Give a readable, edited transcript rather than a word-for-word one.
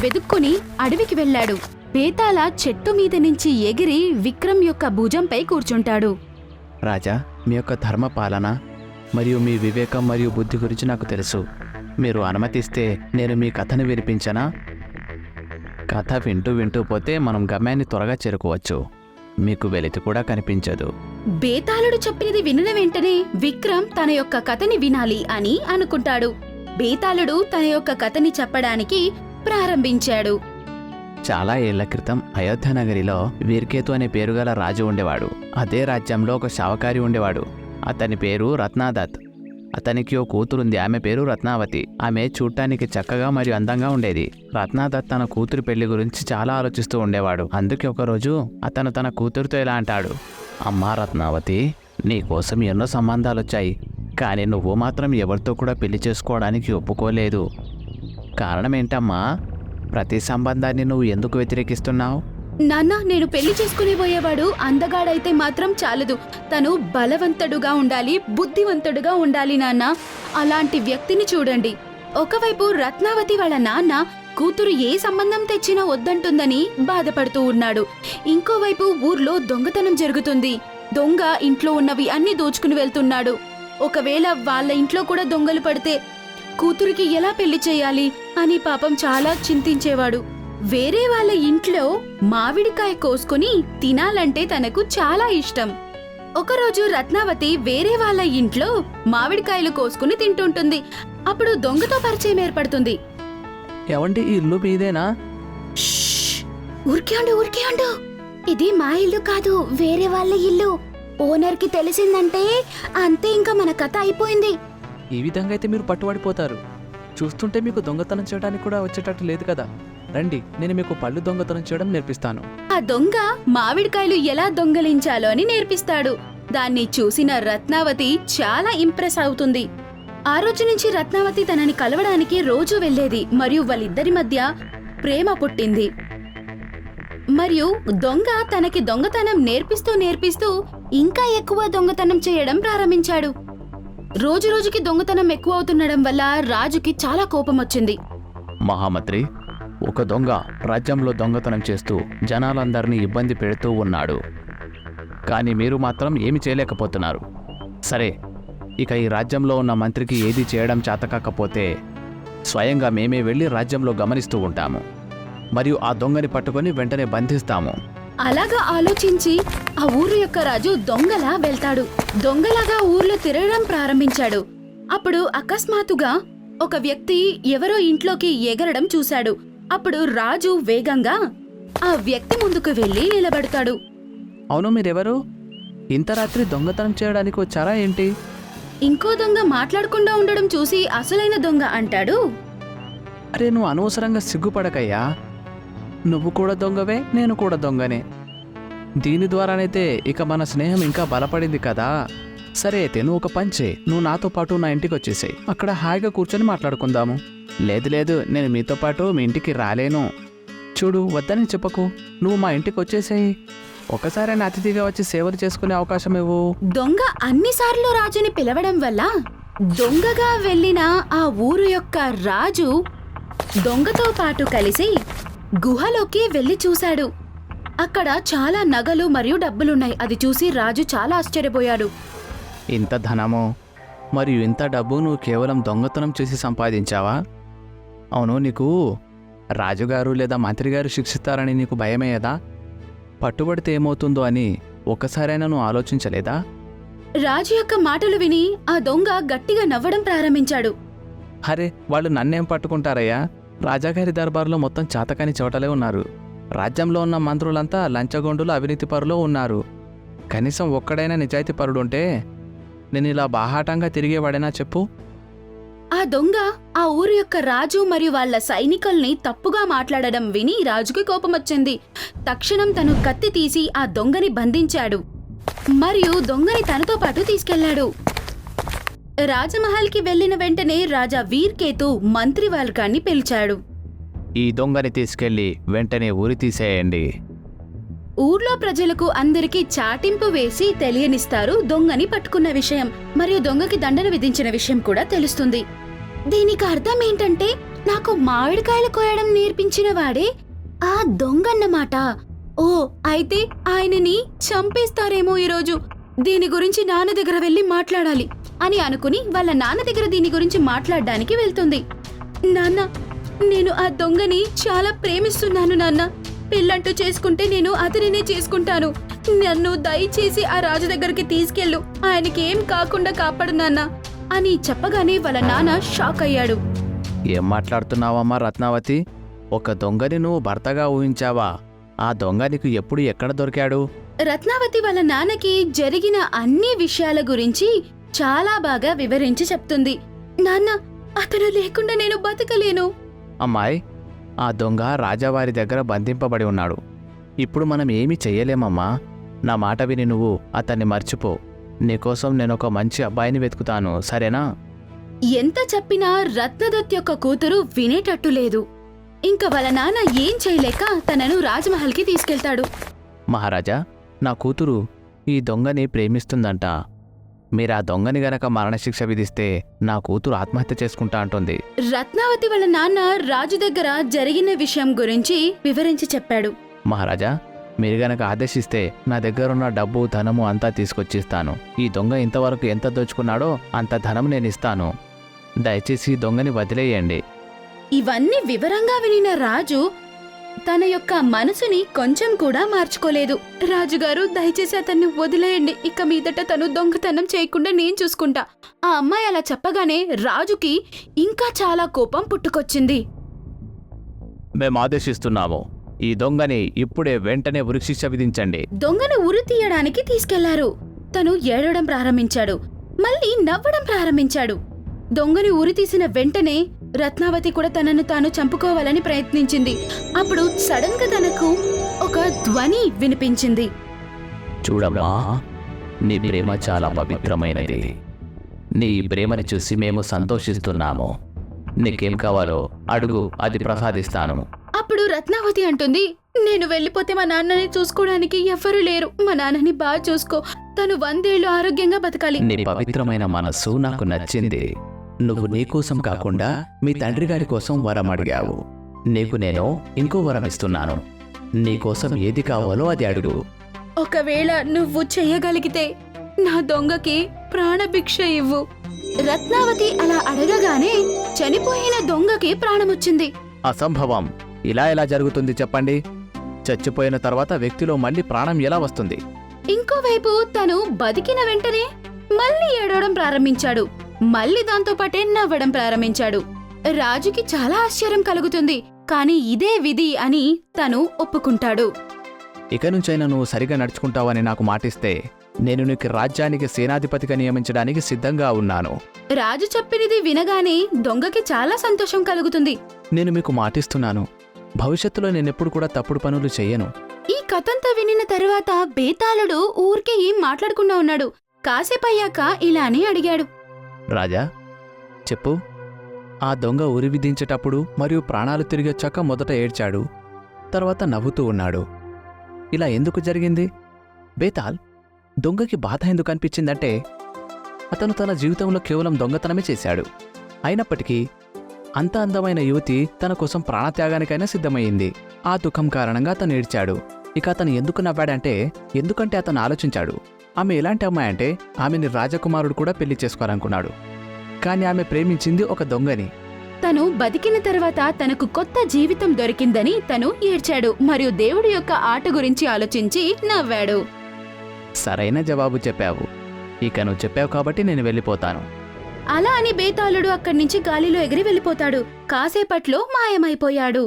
వెదుక్కుని అడవికి వెళ్ళాడు. బేతాళ చెట్టు మీద నుంచి ఎగిరి విక్రమ్ యొక్క భుజంపై కూర్చుంటాడు. రాజా, మీ యొక్క ధర్మ పాలన మరియు మీ వివేకం మరియు బుద్ధి గురించి నాకు తెలుసు. మీరు అనుమతిస్తే నేను మీ కథను వినిపించనా? కథ వింటూ పోతే మనం గమ్యాన్ని త్వరగా చేరుకోవచ్చు. మీకు వెలితి కూడా కనిపించదు. బేతాళుడు చెప్పినది వినిన వెంటనే విక్రమ్ తన యొక్క కథని వినాలి అని అనుకుంటాడు. బేతాళుడు తన యొక్క కథని చెప్పడానికి ప్రారంభించాడు. చాలా ఏళ్ల క్రితం అయోధ్య నగరిలో వీర్కేతు అనే పేరుగల రాజు ఉండేవాడు. అదే రాజ్యంలో ఒక శావకారి ఉండేవాడు. అతని పేరు రత్నాదత్. అతనికి ఓ కూతురుంది. ఆమె పేరు రత్నావతి. ఆమె చూడటానికి చక్కగా మరియు అందంగా ఉండేది. రత్నాదత్ తన కూతురు పెళ్లి గురించి చాలా ఆలోచిస్తూ ఉండేవాడు. అందుకే ఒకరోజు అతను తన కూతురుతో ఇలా అంటాడు, అమ్మా రత్నావతి, నీకోసం ఎన్నో సంబంధాలొచ్చాయి, కానీ నువ్వు మాత్రం ఎవరితో కూడా పెళ్లి చేసుకోవడానికి ఒప్పుకోలేదు. కారణం ఏంటమ్మా? ప్రతి సంబంధాన్ని నువ్వు ఎందుకు వ్యతిరేకిస్తున్నావు? నాన్న, నేను పెళ్లి చేసుకునే పోయేవాడు అందగాడైతే మాత్రం చాలదు. తను బలవంతుడుగా ఉండాలి, బుద్ధివంతుడుగా ఉండాలి నాన్న. అలాంటి వ్యక్తిని చూడండి. ఒకవైపు రత్నావతి వాళ్ళ నాన్న కూతురు ఏ సంబంధం తెచ్చినా వద్దంటుందని బాధపడుతూ ఉన్నాడు. ఇంకోవైపు ఊర్లో దొంగతనం జరుగుతుంది. దొంగ ఇంట్లో ఉన్నవి అన్ని దోచుకుని వెళ్తున్నాడు. ఒకవేళ వాళ్ళ ఇంట్లో కూడా దొంగలు పడితే కూతురికి ఎలా పెళ్లి చేయాలి అని పాపం చాలా చింతించేవాడు. వేరే వాళ్ళ ఇంట్లో మామిడికాయ కోసుకుని తినాలంటే తనకు చాలా ఇష్టం. ఒకరోజు రత్నావతి వేరే వాళ్ళ ఇంట్లో మామిడికాయలు కోసుకుని తింటుంటుంది. అప్పుడు దొంగతో పరిచయం ఏర్పడుతుంది. ఎవండి, ఈ ఇల్లు మీదేనా? ఊరికేండు, ఇది మా ఇల్లు కాదు, వేరే వాళ్ళ ఇల్లు. ఓనర్ కి తెలిసిందంటే అంతే, ఇంకా మన కథ అయిపోయింది. ఈ విధంగా అయితే మీరు పట్టుబడిపోతారు. చూస్తుంటే మీకు దొంగతనం చేయడానికి కూడా వచ్చేటట్టు లేదు కదా. రండి, నేను మీకు పళ్ళు దొంగతనం చేయడం నేర్పిస్తాను. ఆ దొంగ మామిడికాయలు ఎలా దొంగలించాలో అని నేర్పిస్తాడు. దాన్ని చూసిన రత్నావతి చాలా ఇంప్రెస్ అవుతుంది. ఆ రోజు నుంచి రత్నావతి తనని కలవడానికి రోజు వెళ్లేది మరియు వాళ్ళిద్దరి మధ్య ప్రేమ పుట్టింది. మరియు దొంగ తనకి దొంగతనం నేర్పిస్తూ ఇంకా ఎక్కువ దొంగతనం చేయడం ప్రారంభించాడు. రోజు రోజుకి దొంగతనం ఎక్కువ అవుతుండడం వల్ల రాజుకి చాలా కోపం వచ్చింది. మహామంత్రి, ఒక దొంగ రాజ్యంలో దొంగతనం చేస్తూ జనాలందరినీ ఇబ్బంది పెడుతూ ఉన్నాడు. కానీ మీరు మాత్రం ఏమి చేయలేకపోతున్నారు. సరే, ఇక ఈ రాజ్యంలో ఉన్న మంత్రికి ఏది చేయడం చేతకాకపోతే స్వయంగా మేమే వెళ్ళి రాజ్యంలో గమనిస్తూ ఉంటాము మరియు ఆ దొంగని పట్టుకొని వెంటనే బంధిస్తాము. అలాగా ఆలోచించి ఆ ఊరు యొక్క రాజు దొంగలా వెళ్తాడు. దొంగలాగా ఊర్లో తిరగడం ప్రారంభించాడు. అప్పుడు అకస్మాత్తుగా ఒక వ్యక్తి ఎవరో ఇంట్లోకి ఎగరడం చూశాడు. అప్పుడు రాజు వేగంగా ఆ వ్యక్తి ముందుకు వెళ్లి నిలబడతాడు. అవును, మీరెవరు? ఇంత రాత్రి దొంగతనం చేయడానికి వచ్చారా ఏంటి? ఇంకో దొంగ మాట్లాడకుండా ఉండడం చూసి అసలైన దొంగ అంటాడు, అరే, నువ్వు అనవసరంగా సిగ్గుపడకయ్యా. నువ్వు కూడా దొంగవే, నేను కూడా దొంగనే. దీని ద్వారానైతే ఇక మన స్నేహం ఇంకా బలపడింది కదా. సరే అయితే నువ్వు ఒక పని చేయి, నువ్వు నాతో పాటు నా ఇంటికి వచ్చేసాయి. అక్కడ హాయిగా కూర్చొని మాట్లాడుకుందాము. లేదు, నేను మీతో పాటు మీ ఇంటికి రాలేను. చూడు, వద్దని చెప్పకు, నువ్వు మా ఇంటికి వచ్చేసాయి. ఒకసారి నా అతిథిగా వచ్చి సేవలు చేసుకునే అవకాశం ఇవ్వు. దొంగ అన్నిసార్లు రాజుని పిలవడం వల్ల దొంగగా వెళ్లిన ఆ ఊరు యొక్క రాజు దొంగతో పాటు కలిసి గుహలోకి వెళ్లి చూశాడు. అక్కడ చాలా నగలు మరియు డబ్బులున్నాయి. అది చూసి రాజు చాలా ఆశ్చర్యపోయాడు. ఇంత ధనము మరియు ఇంత డబ్బు నువ్వు కేవలం దొంగతనం చేసి సంపాదించావా? అవును, నీకు రాజుగారు లేదా మంత్రిగారు శిక్షిస్తారని నీకు భయమేయదా? పట్టుబడితే ఏమవుతుందో అని ఒక్కసారైనా నువ్వు ఆలోచించలేదా? రాజు యొక్క మాటలు విని ఆ దొంగ గట్టిగా నవ్వడం ప్రారంభించాడు. అరే, వాళ్ళు నన్నేం పట్టుకుంటారయ్యా? రాజాగారి దర్బార్లో మొత్తం చాతకాని చోటలే ఉన్నారు. రాజ్యంలో ఉన్న మంత్రులంతా లంచగొండులు, అవినీతిపరులో ఉన్నారు. కనీసం ఒక్కడైనా నిజాయితీ పరుడుంటే నేను ఇలా బాహాటంగా తిరిగేవాడేనా చెప్పు? ఆ దొంగ ఆ ఊరు యొక్క రాజు మరియు వాళ్ళ సైనికుల్ని తప్పుగా మాట్లాడడం విని రాజుకి కోపం వచ్చింది. తక్షణం తను కత్తి తీసి ఆ దొంగని బంధించాడు మరియు దొంగని తనతో పాటు తీసుకెళ్లాడు. రాజమహల్కి వెళ్లిన వెంటనే రాజా వీర్కేతు మంత్రివర్గాన్ని పిలిచాడు. ఈ దొంగని తీసుకెళ్లి వెంటనే ఊరి తీసేయండి. ఊర్లో ప్రజలకు అందరికీ చాటింపు వేసి తెలియనిస్తారు దొంగని పట్టుకున్న విషయం మరియు దొంగకి దండన విధించిన విషయం కూడా తెలుస్తుంది. దీనికి అర్థం ఏంటంటే నాకు మామిడికాయలు కోయడం నేర్పించిన వాడే ఆ దొంగన్నమాట. ఓ అయితే ఆయనని చంపేస్తారేమో ఈరోజు. దీని గురించి నాన్న దగ్గర వెళ్ళి మాట్లాడాలి అని అనుకుని వాళ్ళ నాన్న దగ్గర దీని గురించి మాట్లాడడానికి వెళ్తుంది. నాన్న, నేను ఆ దొంగని చాలా ప్రేమిస్తున్నాను నాన్న. పెళ్ళంటూ చేసుకుంటే నేను అతనినే చేసుకుంటాను. నన్ను దయచేసి ఆ రాజు దగ్గరికి తీసుకెళ్ళు. ఆయనకి ఏం కాకుండా కాపాడు నాన్న అని చెప్పగానే వాళ్ళ నాన్న షాక్ అయ్యాడు. ఏం మాట్లాడుతున్నావమ్మా రత్నావతి? ఒక దొంగని నువ్వు భర్తగా ఊహించావా? ఆ దొంగ నీకు ఎప్పుడు ఎక్కడ దొరికాడు? రత్నావతి వాళ్ళ నాన్నకి జరిగిన అన్ని విషయాల గురించి చాలా బాగా వివరించి చెప్తుంది. నాన్న, అతను లేకుండా నేను బతకలేను. అమ్మాయి, ఆ దొంగ రాజావారి దగ్గర బంధింపబడి ఉన్నాడు. ఇప్పుడు మనం ఏమీ చెయ్యలేమమ్మా. నా మాట విని నువ్వు అతన్ని మర్చిపో. నీకోసం నేనొక మంచి అబ్బాయిని వెతుకుతాను, సరేనా? ఎంత చెప్పినా రత్నదత్ యొక్క కూతురు వినేటట్టు లేదు. ఇంక వాళ్ళ నాన్న ఏం చేయలేక తనను రాజమహల్కి తీసుకెళ్తాడు. మహారాజా, నా కూతురు ఈ దొంగని ప్రేమిస్తుందంట. మీరు ఆ దొంగని గనక మరణశిక్ష విధిస్తే నా కూతురు ఆత్మహత్య చేసుకుంటా అంటుంది. రత్నావతి వాళ్ళ నాన్న రాజు దగ్గర జరిగిన విషయం గురించి వివరించి చెప్పాడు. మహారాజా, మీరు గనక ఆదేశిస్తే నా దగ్గరున్న డబ్బు ధనము అంతా తీసుకొచ్చిస్తాను. ఈ దొంగ ఇంతవరకు ఎంత దోచుకున్నాడో అంత ధనం నేను ఇస్తాను. దయచేసి ఈ దొంగని వదిలేయండి. ఇవన్నీ వివరంగా వినిన రాజు తన యొక్క మనసుని కొంచెం కూడా మార్చుకోలేదు. రాజుగారు, దయచేసి అతన్ని వదిలేయండి. ఇక మీదట తను దొంగతనం చేయకుండా నేను చూసుకుంటా. ఆ అమ్మాయి అలా చెప్పగానే రాజుకి ఇంకా చాలా కోపం పుట్టుకొచ్చింది. మేము ఆదేశిస్తున్నాము, ఈ దొంగని ఇప్పుడే వెంటనే ఉరిశిక్ష విధించండి. దొంగను ఉరి తీయడానికి తీసుకెళ్లారు. తను ఏడవడం ప్రారంభించాడు, మళ్ళీ నవ్వడం ప్రారంభించాడు. దొంగని ఉరి తీసిన వెంటనే రత్నావతి కూడా తనను తాను చంపుకోవాలని ప్రయత్నించింది. అప్పుడు సడన్ గా తనకు ఒక ధ్వని వినిపించింది. చూడమ్మా, నీ ప్రేమ చాలా పవిత్రమైనది. నీ ప్రేమని చూసి మేము సంతోషిస్తున్నాము. నీకేం కావాలో అడుగు, అది ప్రసాదిస్తాను. అప్పుడు రత్నావతి అంటుంది, నేను వెళ్ళిపోతే మా నాన్నని చూసుకోవడానికి ఎవ్వరూ లేరు. మా నాన్నని బాగా చూసుకో. తను 100 ఏళ్లు ఆరోగ్యంగా బతకాలి. నీ పవిత్రమైన మనస్సు నాకు నచ్చింది. నువ్వు నీకోసం కాకుండా మీ తండ్రి గారి కోసం వరం అడిగావు. నీకు నేను ఇంకో వరం ఇస్తున్నాను. నీకోసం ఏది కావాలో అది అడుగు. ఒకవేళ నువ్వు చెయ్యగలిగితే నా దొంగకి ప్రాణభిక్ష ఇవ్వు. రత్నావతి అలా అడగగానే చనిపోయిన దొంగకి ప్రాణమొచ్చింది. అసంభవం! ఇలా ఎలా జరుగుతుంది చెప్పండి? చచ్చిపోయిన తర్వాత వ్యక్తిలో మళ్ళీ ప్రాణం ఎలా వస్తుంది? ఇంకోవైపు తను బతికిన వెంటనే మళ్ళీ ఏడవడం ప్రారంభించాడు. మళ్ళీ దాంతో పాటే నవ్వడం ప్రారంభించాడు. రాజుకి చాలా ఆశ్చర్యం కలుగుతుంది. కానీ ఇదే విధి అని తను ఒప్పుకుంటాడు. ఇక నుంచైనా నువ్వు సరిగా నడుచుకుంటావని నాకు మాటిస్తే నేను నీకు రాజ్యానికి సేనాధిపతిగా నియమించడానికి సిద్ధంగా ఉన్నాను. రాజు చెప్పినది వినగానే దొంగకి చాలా సంతోషం కలుగుతుంది. నేను మీకు మాటిస్తున్నాను, భవిష్యత్తులో నేనెప్పుడు కూడా తప్పుడు పనులు చెయ్యను. ఈ కథంతా వినిన తరువాత బేతాళుడు ఊరికే ఏం మాట్లాడకుండా ఉన్నాడు. కాసేపయ్యాక ఇలానే అడిగాడు. రాజా, చెప్పు. ఆ దొంగ ఉరి విధించేటప్పుడు మరియు ప్రాణాలు తిరిగొచ్చాక మొదట ఏడ్చాడు, తర్వాత నవ్వుతూ ఉన్నాడు. ఇలా ఎందుకు జరిగింది? బేతాల్, దొంగకి బాధ ఎందుకు అనిపించిందంటే అతను తన జీవితంలో కేవలం దొంగతనమే చేశాడు. అయినప్పటికీ అంత అందమైన యువతి తన కోసం ప్రాణత్యాగానికైనా సిద్ధమయ్యింది. ఆ దుఃఖం కారణంగా అతను ఏడ్చాడు. ఇక అతను ఎందుకు నవ్వాడంటే ఎందుకంటే అతను ఆలోచించాడు, ఆమె ఎలాంటి అమ్మాయి అంటే ఆమెని రాజకుమారుడు కూడా పెళ్లి చేసుకోవాలనుకున్నాడు. కానీ ఆమె ప్రేమించింది ఒక దొంగని. తను బతికిన తర్వాత తనకు కొత్త జీవితం దొరికిందని తను ఏడ్చాడు మరియు దేవుడి యొక్క ఆట గురించి ఆలోచించి నవ్వాడు. సరైన జవాబు చెప్పావు. ఇక నువ్వు చెప్పావు కాబట్టి నేను వెళ్ళిపోతాను. అలా అని బేతాళుడు అక్కడి నుంచి గాలిలో ఎగిరి వెళ్ళిపోతాడు. కాసేపట్లో మాయమైపోయాడు.